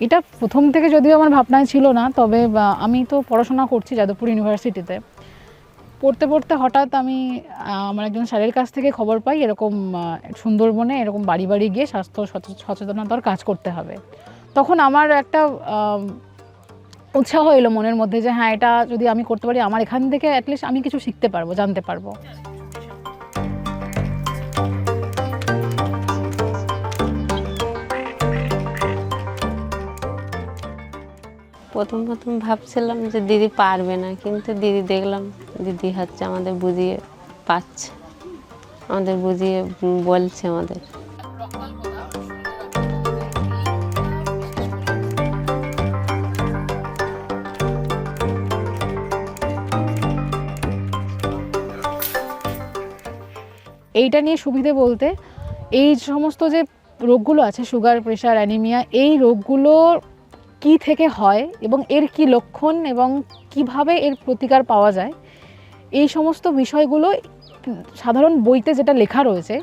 এটা প্রথম থেকে যদিও আমার ভাবনায় ছিল না, তবে আমি তো পড়াশোনা করছি যাদবপুর ইউনিভার্সিটিতে। পড়তে পড়তে হঠাৎ আমি আমার একজন স্যারের কাছ থেকে খবর পাই এরকম সুন্দরবনে এরকম বাড়ি বাড়ি গিয়ে স্বাস্থ্য সচেতনতার কাজ করতে হবে। তখন আমার একটা উৎসাহ এলো মনের মধ্যে যে হ্যাঁ, এটা যদি আমি করতে পারি, আমার এখান থেকে অ্যাটলিস্ট আমি কিছু শিখতে পারবো, জানতে পারবো। প্রথম প্রথম ভাবছিলাম যে দিদি পারবে না, কিন্তু দিদি দেখলাম দিদি হচ্ছে আমাদের বুঝিয়ে পাচ্ছে, আমাদের বুঝিয়ে বলছে আমাদের। এইটা নিয়ে সুবিধে বলতে, এই সমস্ত যে রোগগুলো আছে, সুগার, প্রেশার, অ্যানিমিয়া, এই রোগগুলো কি থেকে হয় এবং এর কি লক্ষণ এবং কিভাবে এর প্রতিকার পাওয়া যায়, এই সমস্ত বিষয়গুলো সাধারণ বইতে যেটা লেখা রয়েছে